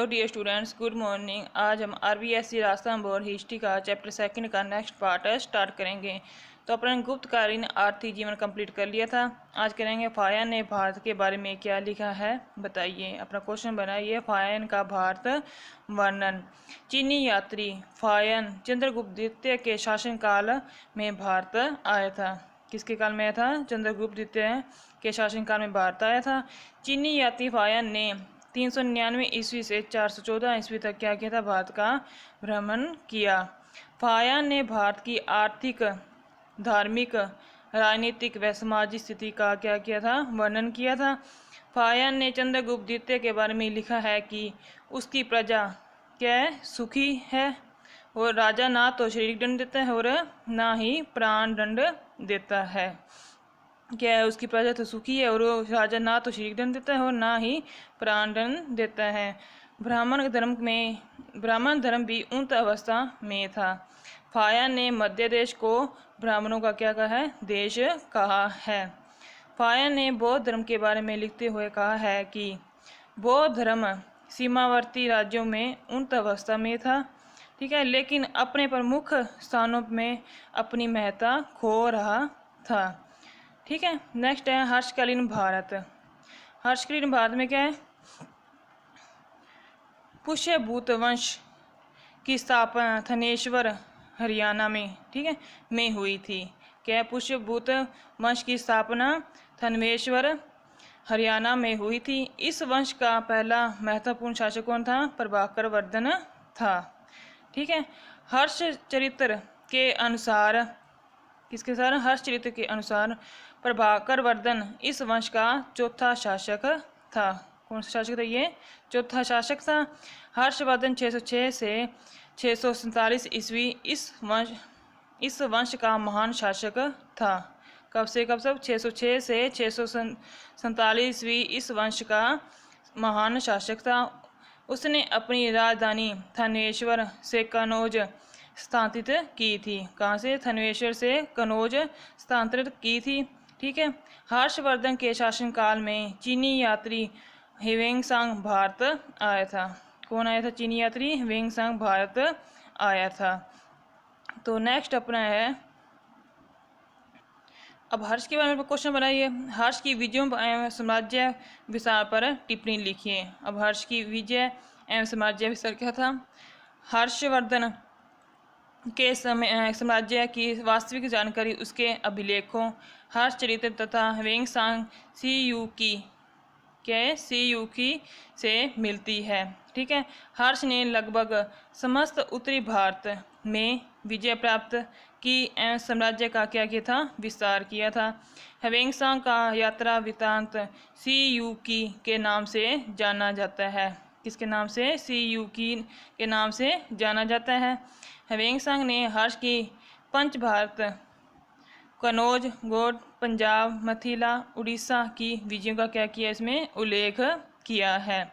Dear students, good morning. आज हम RBSC Rajasthan board history का चैप्टर सेकंड का नेक्स्ट पार्ट स्टार्ट करेंगे। तो अपने गुप्तकालीन आर्थिक जीवन कंप्लीट कर लिया था। आज करेंगे फायन ने भारत के बारे में क्या लिखा है बताइए। अपना क्वेश्चन बनाइए, फायन का भारत वर्णन। चीनी यात्री फायन चंद्रगुप्त द्वितीय के शासनकाल में भारत आया था। किसके काल में आया था? चंद्रगुप्त द्वितीय के शासनकाल में भारत आया था। चीनी यात्री फायन ने 399 ईस्वी से 414 ईस्वी तक क्या किया था? भारत का भ्रमण किया। फायन ने भारत की आर्थिक, धार्मिक, राजनीतिक व सामाजिक स्थिति का क्या किया था? वर्णन किया था। फायन ने चंद्रगुप्त द्वितीय के बारे में लिखा है कि उसकी प्रजा क्या है? सुखी है, और राजा ना तो शारीरिक दंड देता है और ना ही प्राण दंड देता है। क्या है? उसकी प्रजा तो सुखी है और राजा ना तो शारीरिक दंड देता है और ना ही प्राण दंड देता है। ब्राह्मण धर्म भी उन्नत अवस्था में था। फायन ने मध्य देश को ब्राह्मणों का क्या कहा है? देश कहा है। फायन ने बौद्ध धर्म के बारे में लिखते हुए कहा है कि बौद्ध धर्म सीमावर्ती राज्यों में उन्नत अवस्था में था, ठीक है, लेकिन अपने प्रमुख स्थानों में अपनी महत्ता खो रहा था। ठीक है, नेक्स्ट है हर्षकालीन भारत। हर्षकालीन भारत में क्या है? पुष्यभूत वंश की स्थापना थनेश्वर हरियाणा में, ठीक है, में हुई थी। क्या? पुष्यभूत वंश की स्थापना थनेश्वर हरियाणा में हुई थी। इस वंश का पहला महत्वपूर्ण शासक कौन था? प्रभाकर वर्धन था। ठीक है, हर्ष चरित्र के अनुसार, किसके अनुसार? हर्ष चरित्र के अनुसार प्रभाकर वर्धन इस वंश का चौथा शासक था। कौन सा शासक था ये? चौथा शासक था। हर्षवर्धन 606 से 647 ईस्वी इस वंश का महान शासक था। कब से कब? सब 606 से 647 ईस्वी इस वंश का महान शासक था। उसने अपनी राजधानी थानेश्वर से कनौज स्थानांतरित की थी। कहाँ से? थनेश्वर से कनौज स्थानांतरित की थी। ठीक है, हर्षवर्धन के शासनकाल में चीनी यात्री ह्वेंसांग भारत आया था। कौन आया था? चीनी यात्री ह्वेंसांग भारत आया था। तो नेक्स्ट अपना है, अब हर्ष के बारे में क्वेश्चन बनाइए। हर्ष की विजयों एवं साम्राज्य विस्तार पर टिप्पणी लिखिए। अब हर्ष की विजय एवं साम्राज्य विस्तार क्या था? हर्षवर्धन के साम्राज्य की वास्तविक जानकारी उसके अभिलेखों हर्षचरित्र तथा ह्वेंसांग सीयूकी से मिलती है। ठीक है, हर्ष ने लगभग समस्त उत्तरी भारत में विजय प्राप्त की एवं साम्राज्य का क्या किया था? विस्तार किया था। ह्वेंसांग का यात्रा वृत्तांत सीयूकी के नाम से जाना जाता है। किसके नाम से? सीयूकी के नाम से जाना जाता है। ह्वेंसांग ने हर्ष की पंच भारत, कनौज, गौड़, पंजाब, मिथिला, उड़ीसा की विजयों का क्या किया? इसमें उल्लेख किया है।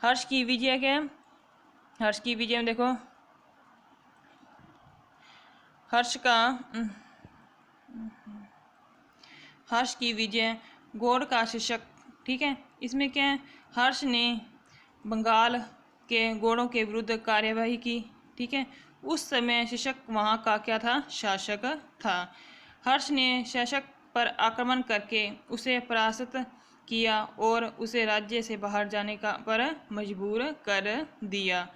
हर्ष की विजय क्या है? हर्ष की विजय में देखो, हर्ष की विजय गौड़ का शासक, ठीक है, इसमें क्या है? हर्ष ने बंगाल के गौड़ों के विरुद्ध कार्यवाही की। ठीक है, उस समय शासक वहाँ का क्या था? शासक था। हर्ष ने शासक पर आक्रमण करके उसे परास्त किया और उसे राज्य से बाहर जाने पर मजबूर कर दिया।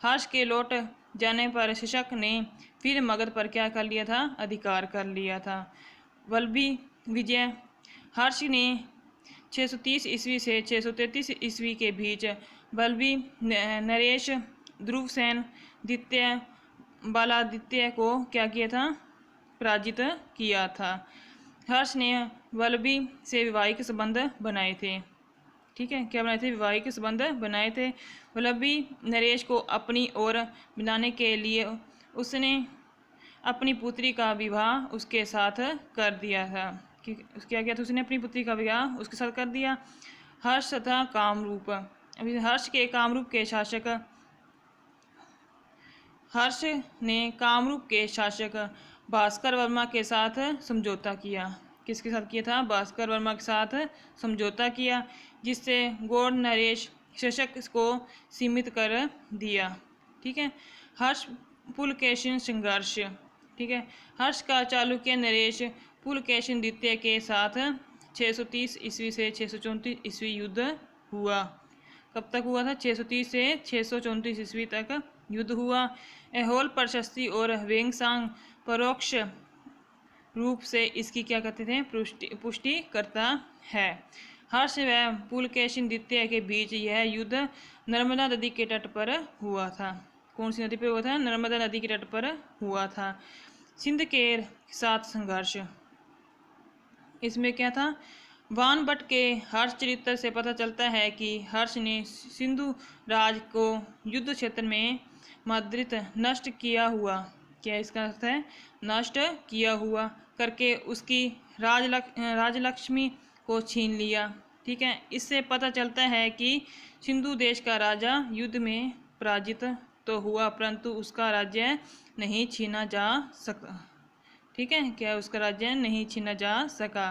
हर्ष के लौट जाने पर शासक ने फिर मगध पर क्या कर लिया था? अधिकार कर लिया था। वल्लभी विजय। हर्ष ने 630 ईस्वी से 633 ईस्वी के बीच वल्लभी नरेश ध्रुवसेन द्वितीय बालादित्य को क्या किया था? पराजित किया था। हर्ष ने वल्लभी से वैवाहिक संबंध बनाए थे। ठीक है, क्या बनाए थे? वैवाहिक संबंध बनाए थे। वल्लभी नरेश को अपनी ओर बनाने के लिए उसने अपनी पुत्री का विवाह उसके साथ कर दिया था। क्या किया था? उसने अपनी पुत्री का विवाह उसके साथ कर दिया। हर्ष तथा कामरूप। अभी हर्ष के कामरूप के शासक, हर्ष ने कामरूप के शासक भास्कर वर्मा के साथ समझौता किया। किसके साथ किया था? भास्कर वर्मा के साथ समझौता किया, जिससे गौड़ नरेश शशक को सीमित कर दिया। ठीक है। हर्ष पुलकेशिन संघर्ष। ठीक है। हर्ष का चालुक्य नरेश पुलकेशिन द्वितीय के साथ 630 ईस्वी से 634 ईस्वी युद्ध हुआ। कब तक हुआ था? 630 से 634 ईस्वी तक युद्ध हुआ। एहोल प्रशस्ति और वेंगसांग परोक्ष रूप से इसकी क्या करते थे? पुष्टि करता है। हर्ष व पुलकेशिन द्वितीय के बीच यह युद्ध नर्मदा नदी के तट पर हुआ था। कौन सी नदी पर हुआ था? नर्मदा नदी के तट पर हुआ था। सिंध के साथ संघर्ष। इसमें क्या था? वानभट्ट के हर्ष चरित्र से पता चलता है कि हर्ष ने सिंधु राज को युद्ध क्षेत्र में माद्रित नष्ट किया हुआ, क्या इसका अर्थ है? नष्ट किया हुआ करके उसकी राजलक्ष्मी को छीन लिया। ठीक है। इससे पता चलता है कि सिंधु देश का राजा युद्ध में पराजित तो हुआ परंतु उसका राज्य नहीं छीना जा सका। ठीक है। क्या उसका राज्य नहीं छीना जा सका।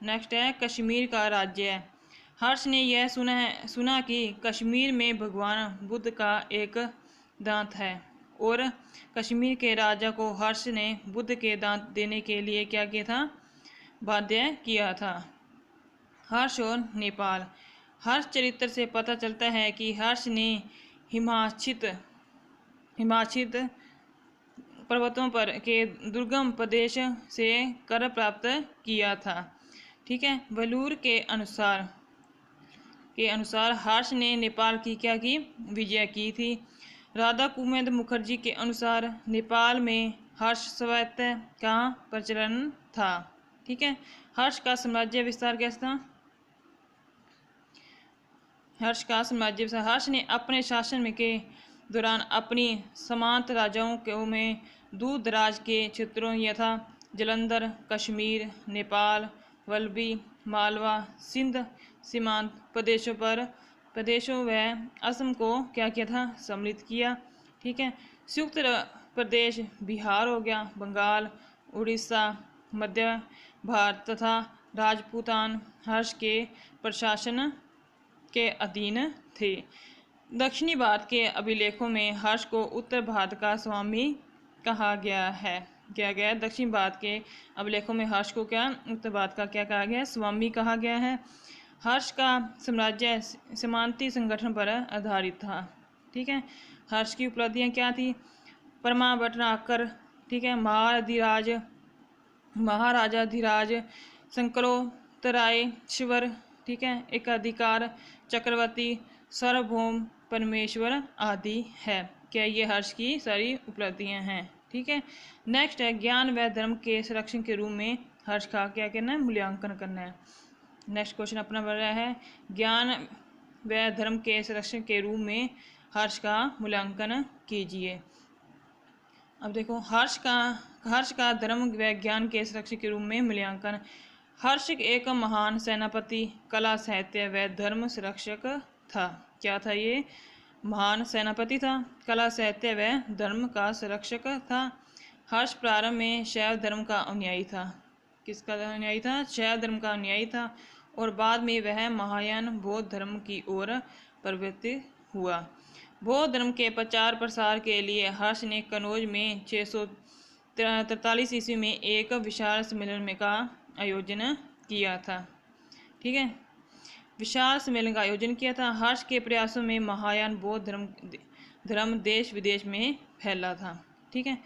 नेक्स्ट है कश्मीर का राज्य। हर्ष ने यह सुना कि कश्मीर में भगवान बुद्ध का एक दांत है और कश्मीर के राजा को हर्ष ने बुद्ध के दांत देने के लिए क्या किया था? बाध्य किया था। हर्ष और नेपाल। हर्ष चरित्र से पता चलता है कि हर्ष ने हिमाच्छित पर्वतों पर के दुर्गम प्रदेश से कर प्राप्त किया था। ठीक है। वलूर के अनुसार हर्ष ने नेपाल की क्या की? विजय की थी। राधा कुमुद मुखर्जी के अनुसार नेपाल में हर्ष स्वायत्त का प्रचलन था। ठीक है। हर्ष का साम्राज्य विस्तार कैसा था? हर्ष ने अपने शासन के दौरान अपनी सामंत राजाओं में दूर दराज के क्षेत्रों यथा जलंधर, कश्मीर, नेपाल, वल्लभी, मालवा, सिंध सीमांत प्रदेशों व असम को क्या किया था? सम्मिलित किया। ठीक है। संयुक्त प्रदेश बिहार हो गया, बंगाल, उड़ीसा, मध्य भारत तथा राजपूतान हर्ष के प्रशासन के अधीन थे। दक्षिणी भारत के अभिलेखों में हर्ष को उत्तर भारत का स्वामी कहा गया है। क्या गया? दक्षिण भारत के अभिलेखों में हर्ष को क्या? उत्तर भारत का क्या कहा गया? स्वामी कहा गया है। हर्ष का साम्राज्य सीमांती संगठन पर आधारित था। ठीक है। हर्ष की उपलब्धियां क्या थी? परमा भटनागर। ठीक है। महाराजाधिराज, शंकरोत्तरायश्वर। ठीक है। एकाधिकार चक्रवर्ती, सार्वभौम परमेश्वर आदि है। क्या ये हर्ष की सारी उपलब्धियां हैं? ठीक है। नेक्स्ट है ज्ञान व धर्म के संरक्षण के रूप में हर्ष का क्या करना है? मूल्यांकन करना है। नेक्स्ट क्वेश्चन अपना बढ़ रहा है ज्ञान व धर्म के संरक्षण के रूप में हर्ष का मूल्यांकन कीजिए। अब देखो हर्ष का धर्म व ज्ञान के संरक्षण के रूप में मूल्यांकन। हर्ष एक महान सेनापति, कला, साहित्य व धर्म संरक्षक था। क्या था ये? महान सेनापति था, कला, साहित्य व धर्म का संरक्षक था। हर्ष प्रारंभ में शैव धर्म का अनुयायी था। किसका अनुयायी था? शैव धर्म का अनुयायी था और बाद में वह महायान बौद्ध धर्म की ओर प्रवृत्त हुआ। बौद्ध धर्म के प्रचार प्रसार के लिए हर्ष ने कनौज में 643 ईस्वी में एक विशाल सम्मेलन का आयोजन किया था। ठीक है। विशाल सम्मेलन का आयोजन किया था। हर्ष के प्रयासों में महायान बौद्ध धर्म देश विदेश में फैला था। ठीक है।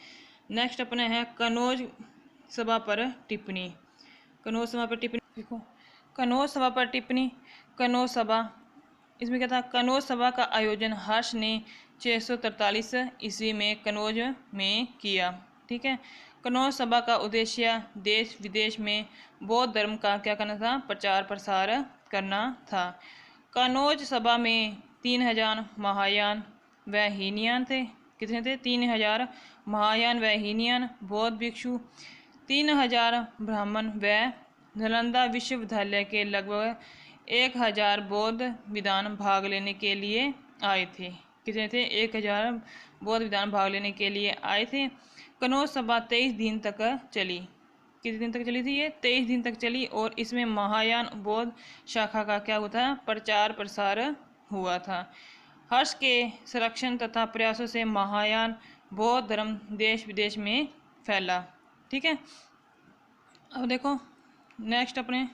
नेक्स्ट अपना है कनौज सभा पर टिप्पणी। कनौज सभा पर टिप्पणी देखो। कनौज सभा पर टिप्पणी। कनौज सभा, इसमें क्या था? कनौज सभा का आयोजन हर्ष ने 643 ईस्वी में कनौज में किया। ठीक है। कनौज सभा का उद्देश्य देश विदेश में बौद्ध धर्म का क्या करना था? प्रचार प्रसार करना था। कनौज सभा में 3000 महायान व हीनयान थे। कितने थे? 3000 महायान व हीनयान बौद्ध भिक्षु, 3000 ब्राह्मण व नालंदा विश्वविद्यालय के लगभग 1000 बौद्ध विद्वान भाग लेने के लिए आए थे। कितने थे? 1000 बौद्ध विद्वान भाग लेने के लिए आए थे। कनौज सभा 23 दिन तक चली। कितने दिन तक चली थी ये? 23 दिन तक चली और इसमें महायान बौद्ध शाखा का क्या होता है? प्रचार प्रसार हुआ था। हर्ष के संरक्षण तथा प्रयासों से महायान बौद्ध धर्म देश विदेश में फैला। ठीक है, अब देखो नेक्स्ट अपने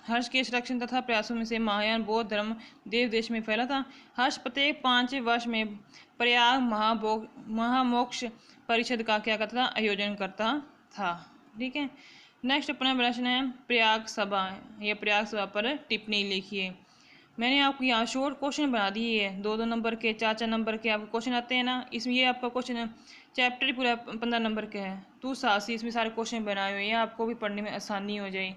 हर्ष के संरक्षण तथा प्रयासों में से महायान बौद्ध धर्म देश देश में फैला था। हर्ष प्रत्येक 5 वर्ष में प्रयाग महामोक्ष परिषद का क्या करता था, आयोजन करता था। ठीक है, नेक्स्ट अपना प्रश्न है प्रयाग सभा। यह प्रयाग सभा पर टिप्पणी लिखिए। मैंने आपको यहाँ शॉर्ट क्वेश्चन बना दिए है, 2-2 नंबर के 4-4 नंबर के आपको क्वेश्चन आते हैं ना। इसमें ये आपका क्वेश्चन चैप्टर ही पूरा 15 नंबर का है, तो साथ ही इसमें सारे क्वेश्चन बनाए हुए हैं, आपको भी पढ़ने में आसानी हो जाए।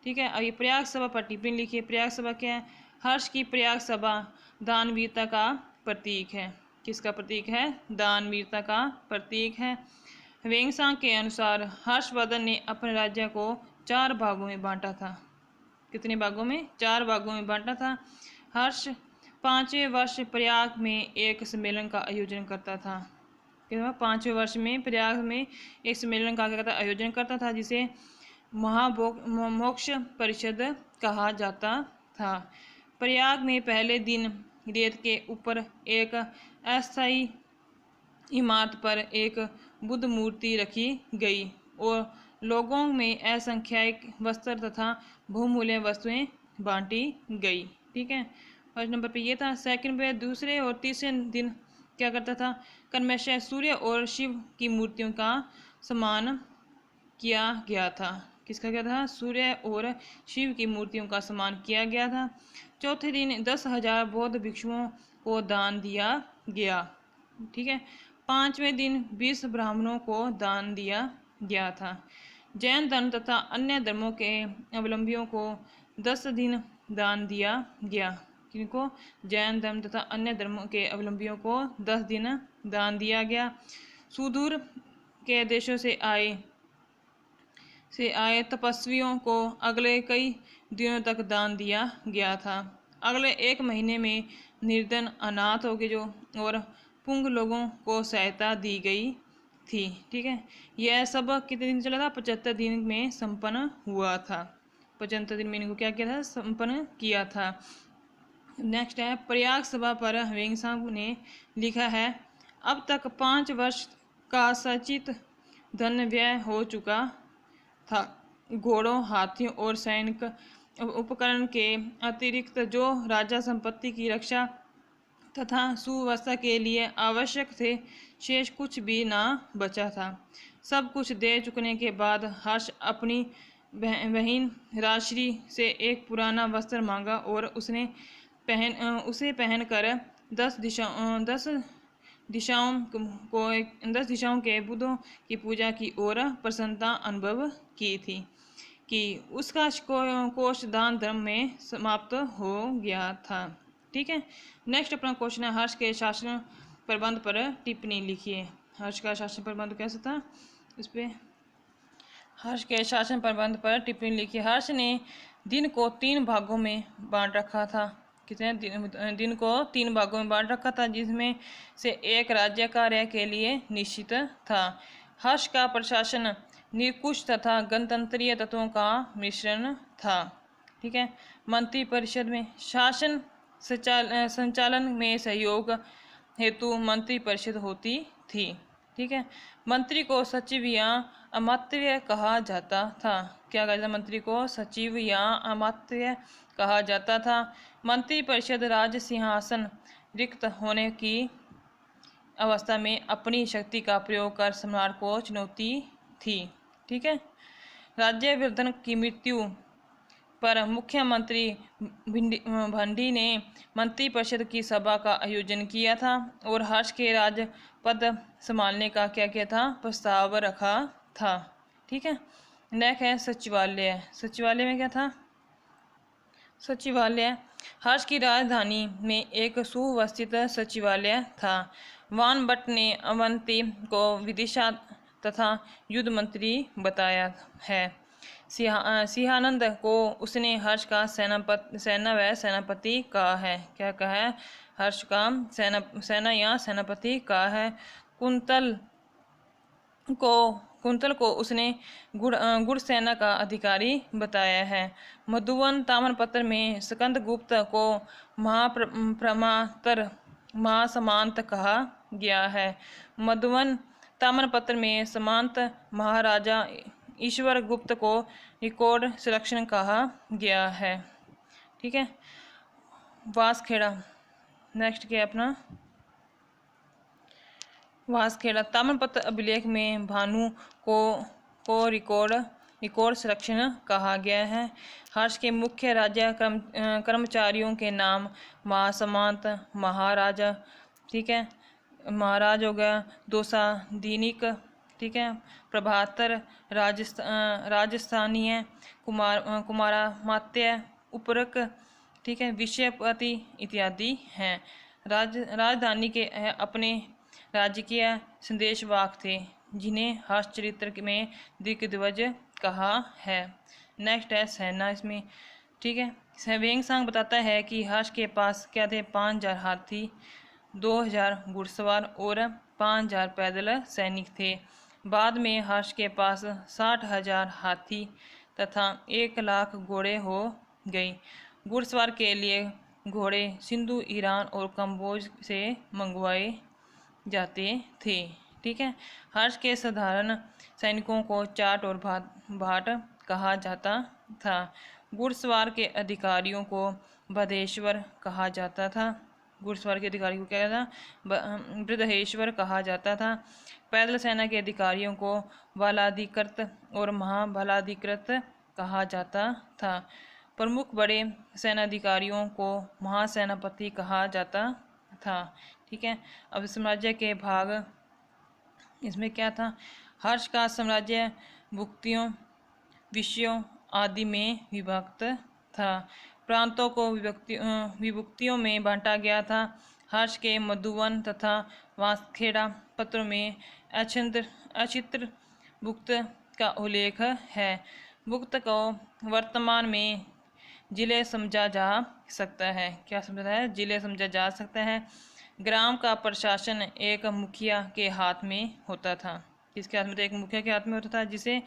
ठीक है, अब ये प्रयाग सभा पर टिप्पणी लिखिए। प्रयाग सभा क्या है? हर्ष की प्रयाग सभा दानवीरता का प्रतीक है। किसका प्रतीक है? दानवीरता का प्रतीक है। वेंगसांग के अनुसार हर्षवर्धन ने अपने राज्य को 4 भागों में बांटा था। कितने भागों में? 4 भागों में बांटा था। हर्ष 5वें वर्ष प्रयाग में एक सम्मेलन का आयोजन करता था। 5वें वर्ष में प्रयाग में एक सम्मेलन का आयोजन करता था, जिसे महामोक्ष परिषद कहा जाता था। प्रयाग में पहले दिन रेत के ऊपर एक अस्थायी इमारत पर एक बुद्ध मूर्ति रखी गई और लोगों में असंख्याक वस्त्र तथा बहुमूल्य वस्तुएं बांटी गई। ठीक है, फर्स्ट नंबर पे ये था। सेकंड पे दूसरे और तीसरे दिन क्या करता था? क्रमशः सूर्य और शिव की मूर्तियों का सम्मान किया गया था। किसका क्या था? सूर्य और शिव की मूर्तियों का सम्मान किया गया था। चौथे दिन 10,000 बौद्ध भिक्षुओं को दान दिया गया। ठीक है, 5वें दिन 20 ब्राह्मणों को दान दिया गया था। जैन धर्म तथा अन्य धर्मों के अवलंबियों को 10 दिन दान दिया गया। किनको? जैन धर्म तथा अन्य धर्मों के अवलंबियों को 10 दिन दान दिया गया। सुदूर के देशों से आए तपस्वियों को अगले कई दिनों तक दान दिया गया था। अगले 1 महीने में निर्धन, अनाथों के और पुंग लोगों को सहायता दी गई थी। ठीक है, यह सब कितने दिन चला था? 75 दिन में संपन्न हुआ था। 75 दिन में इनको क्या किया था? संपन्न किया था। नेक्स्ट है प्रयाग सभा पर वेंगसांग ने लिखा है, अब तक 5 वर्ष का सचित धन व्यय हो चुका था। घोड़ों, हाथियों और सैनिक उपकरण के अतिरिक्त जो राजा संपत्ति की रक्षा तथा सुव्यवस्था के लिए आवश्यक थे, शेष कुछ भी ना बचा था। सब कुछ दे चुकने के बाद हर्ष अपनी बहन राजश्री से एक पुराना वस्त्र मांगा और उसे पहनकर 10 दिशाओं के बुद्धों की पूजा की और प्रसन्नता अनुभव की थी कि उसका कोष दान धर्म में समाप्त हो गया था। ठीक है, नेक्स्ट अपना क्वेश्चन है हर्ष के शासन प्रबंध पर टिप्पणी लिखिए। हर्ष का शासन प्रबंध कैसा था? इस पे हर्ष के शासन प्रबंध पर टिप्पणी लिखिए। हर्ष ने दिन को 3 भागों में बांट रखा था। कितने दिन को 3 भागों में बांट रखा था, जिसमें से एक राज्य कार्य के लिए निश्चित था। हर्ष का प्रशासन निरंकुश तथा गणतंत्रीय तत्वों का मिश्रण था। ठीक है, मंत्री परिषद में शासन संचालन में सहयोग हेतु मंत्री परिषद होती थी। ठीक है, मंत्री को सचिव या अमात्य कहा जाता था। क्या कहा जाता? मंत्री को सचिव या अमात्य कहा जाता था। मंत्री परिषद राज सिंहासन रिक्त होने की अवस्था में अपनी शक्ति का प्रयोग कर सम्राट को चुनौती थी। ठीक है, राज्यवर्धन की मृत्यु पर मुख्यमंत्री भंडी ने मंत्रिपरिषद की सभा का आयोजन किया था और हर्ष के राजपद संभालने का क्या किया था? प्रस्ताव रखा था। ठीक है, नेक्स्ट है सचिवालय। सचिवालय में क्या था? सचिवालय हर्ष की राजधानी में एक सुव्यवस्थित सचिवालय था। वानभट्ट ने अवंती को विदिशा तथा युद्ध मंत्री बताया है। सिंहानंद को उसने हर्ष का सेनापति कहा है। क्या कहा है? हर्ष का सेना या सेनापति कहा है। कुंतल को कुंतल को उसने गुड़ सेना का अधिकारी बताया है। मधुवन ताम्रपत्र में स्कंदगुप्त को महाप्रमातर महासमांत कहा गया है। मधुवन ताम्रपत्र में समांत महाराजा ईश्वर गुप्त को रिकॉर्ड सिलेक्शन कहा गया है। ठीक है। वासखेड़ा, नेक्स्ट क्या है अपना, वासखेड़ा ताम्रपत्र अभिलेख में भानु को रिकॉर्ड सिलेक्शन कहा गया है। हर्ष के मुख्य राज्य कर्मचारियों के नाम महासमांत महाराजा, ठीक है, महाराज हो गया, दोसा दैनिक, ठीक है, प्रभातर राजस्थानीय, कुमारामात्य, उपरक, ठीक है, विषयपति इत्यादि हैं। राजधानी के अपने राजकीय संदेशवाहक थे जिन्हें हर्ष चरित्र में दिग्ध्वज कहा है। नेक्स्ट है सेना इसमें, ठीक है। वेंगसांग बताता है कि हर्ष के पास क्या थे, 5000 हाथी, 2000 घुड़सवार और 5000 पैदल सैनिक थे। बाद में हर्ष के पास 60,000 हाथी तथा 1 लाख घोड़े हो गई। घुड़सवार के लिए घोड़े सिंधु, ईरान और कंबोज से मंगवाए जाते थे। ठीक है। हर्ष के साधारण सैनिकों को चाट और भाट कहा जाता था। घुड़सवार के अधिकारियों को बृहदेश्वर कहा जाता था। घुड़सवार के अधिकारी को क्या था, बृहदेश्वर कहा जाता था। पैदल सेना के अधिकारियों को बलाधिकृत और महाबलाधिकृत कहा जाता था। प्रमुख बड़े सेनाधिकारियों को महासेनापति कहा जाता था। ठीक है। अब साम्राज्य के भाग, इसमें क्या था, हर्ष का साम्राज्य भुक्तियों, विषयों आदि में विभक्त था। प्रांतों को विभक्तियों में बांटा गया था। हर्ष के मधुवन तथा वासखेड़ा पत्रों में अचित्र भुक्त का उल्लेख है। भुक्त को वर्तमान में जिले समझा जा सकता है। क्या समझा है, जिले समझा जा सकता है। ग्राम का प्रशासन एक मुखिया के हाथ में होता था। किसके हाथ में था, एक मुखिया के हाथ में होता था, जिसे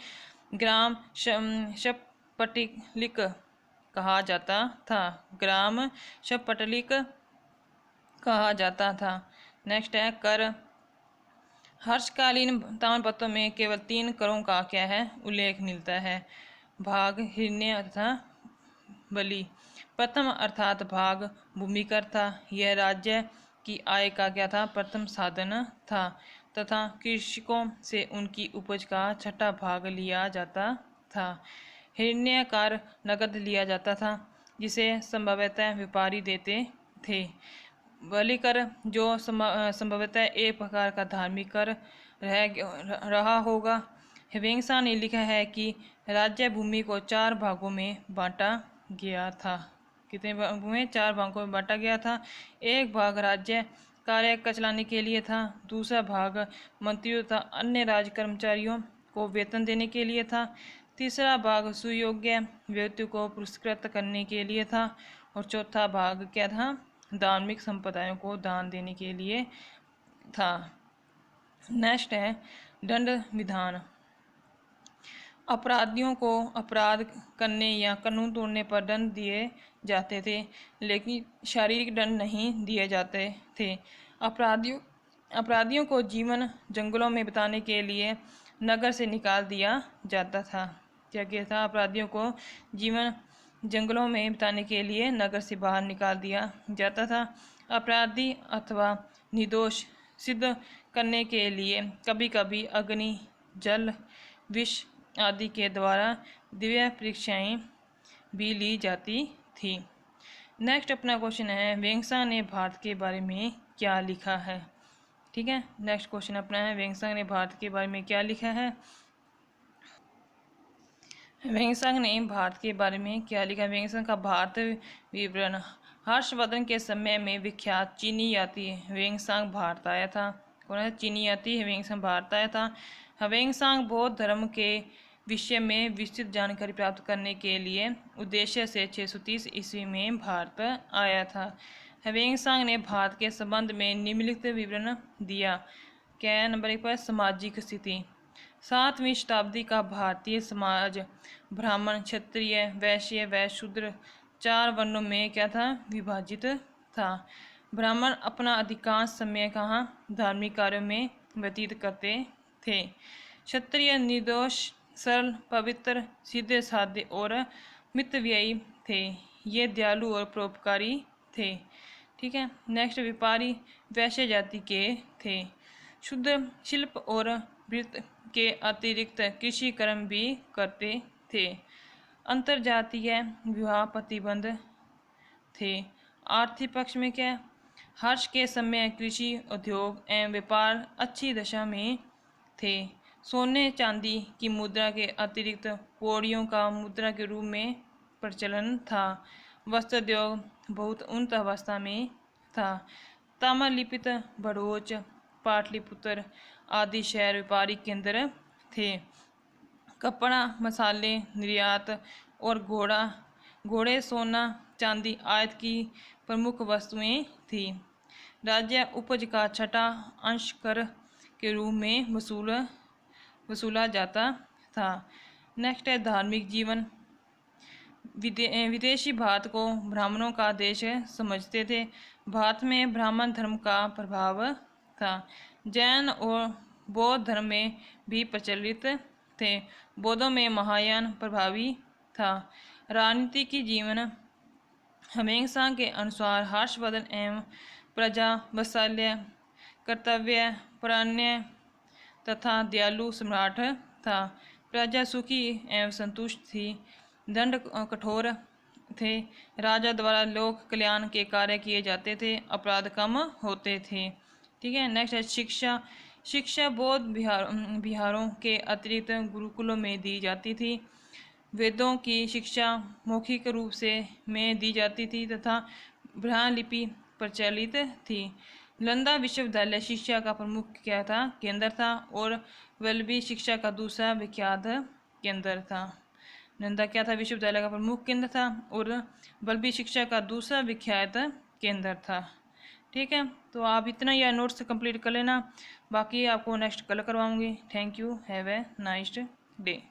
ग्राम शपटलिक कहा जाता था। ग्राम शपटलिक कहा जाता था। नेक्स्ट है कर। हर्षकालीन ताम्रपत्रों में केवल 3 करों का क्या है, उल्लेख मिलता है। भाग, हिरण्य तथा बलि। प्रथम अर्थात भाग भूमि कर था। यह राज्य की आय का क्या था, प्रथम साधन था तथा कृषकों से उनकी उपज का 6ठा भाग लिया जाता था। हिरण्य कर नगद लिया जाता था, जिसे संभवतः व्यापारी देते थे। बलि कर, जो संभवतः एक प्रकार का धार्मिक कर रहा होगा। वेंगसा ने लिखा है कि राज्य भूमि को 4 भागों में बांटा गया था। कितने भागों में, 4 भागों में बांटा गया था। एक भाग राज्य कार्य चलाने के लिए था। दूसरा भाग मंत्रियों तथा अन्य राज कर्मचारियों को वेतन देने के लिए था। तीसरा भाग सुयोग्य व्यक्तियों को पुरस्कृत करने के लिए था। और चौथा भाग क्या था, धार्मिक संप्रदायों को दान देने के लिए था। नेक्स्ट है दंड विधान। अपराधियों को अपराध करने या कानून तोड़ने पर दंड दिए जाते थे, लेकिन शारीरिक दंड नहीं दिए जाते थे। अपराधियों को जीवन जंगलों में बिताने के लिए नगर से निकाल दिया जाता था। क्या किया था, अपराधियों को जीवन जंगलों में बिताने के लिए नगर से बाहर निकाल दिया जाता था। अपराधी अथवा निर्दोष सिद्ध करने के लिए कभी कभी अग्नि, जल, विष आदि के द्वारा दिव्य परीक्षाएं भी ली जाती थी। नेक्स्ट अपना क्वेश्चन है, वेंगसा ने भारत के बारे में क्या लिखा है। ठीक है। नेक्स्ट क्वेश्चन अपना है, वेंगसा ने भारत के बारे में क्या लिखा है। वेंगसंग ने भारत के बारे में क्या लिखा। वेंगसंग का भारत विवरण। हर्षवर्धन के समय में विख्यात चीनी यात्री वेंगसंग भारत आया था। कौन है, चीनी यात्री वेंगसंग भारत आया था। वेंगसंग बौद्ध धर्म के विषय में विस्तृत जानकारी प्राप्त करने के लिए उद्देश्य से 630 ईस्वी में भारत आया था। वेंगसंग ने भारत के संबंध में निम्नलिखित विवरण दिया। क्या नंबर 1 पर, सामाजिक स्थिति। 7वीं शताब्दी का भारतीय समाज ब्राह्मण, क्षत्रिय, वैश्य व शूद्र 4 वर्णों में क्या था, विभाजित था। ब्राह्मण अपना अधिकांश समय कहाँ, धार्मिक कार्यों में व्यतीत करते थे। क्षत्रिय निर्दोष, सरल, पवित्र, सीधे साधे और मितव्ययी थे। ये दयालु और परोपकारी थे। ठीक है। नेक्स्ट, व्यापारी वैश्य जाति के थे। शुद्ध शिल्प और वृत्त के अतिरिक्त कृषि कर्म भी करते थे। अंतरजातीय विवाह प्रतिबंध थे। आर्थिक पक्ष में क्या, हर्ष के समय कृषि, उद्योग एवं व्यापार अच्छी दशा में थे। सोने चांदी की मुद्रा के अतिरिक्त कौड़ियों का मुद्रा के रूप में प्रचलन था। वस्त्र उद्योग बहुत उन्नत अवस्था में था। ताम्रलिप्त, भड़ोच, पाटलिपुत्र आदि शहर व्यापारिक केंद्र थे। कपड़ा, मसाले निर्यात और घोड़े, सोना, चांदी आदि की प्रमुख वस्तुएं थी। राज्य उपज का छठा अंश कर के रूप में वसूला जाता था। नेक्स्ट है धार्मिक जीवन। विदेशी भारत को ब्राह्मणों का देश समझते थे। भारत में ब्राह्मण धर्म का प्रभाव था। जैन और बौद्ध धर्म में भी प्रचलित थे। बौद्धों में महायान प्रभावी था। राजनीति की जीवन हमेशा के अनुसार हर्षवर्धन एवं प्रजा वात्सल्य, कर्तव्य परायण तथा दयालु सम्राट था। प्रजा सुखी एवं संतुष्ट थी। दंड कठोर थे। राजा द्वारा लोक कल्याण के कार्य किए जाते थे। अपराध कम होते थे। ठीक है। नेक्स्ट है शिक्षा। शिक्षा बौद्ध बिहारों के अतिरिक्त गुरुकुलों में दी जाती थी। वेदों की शिक्षा मौखिक रूप से में दी जाती थी तथा ब्राह्मी लिपि प्रचलित थी। नालंदा विश्वविद्यालय शिक्षा का प्रमुख क्या था, केंद्र था और वल्लभी शिक्षा का दूसरा विख्यात केंद्र था। नालंदा क्या था, विश्वविद्यालय का प्रमुख केंद्र था और वल्लभी शिक्षा का दूसरा विख्यात केंद्र था। ठीक है। तो आप इतना ही नोट्स कंप्लीट कर लेना, बाकी आपको नेक्स्ट कल करवाऊंगी। Thank you, have a nice day.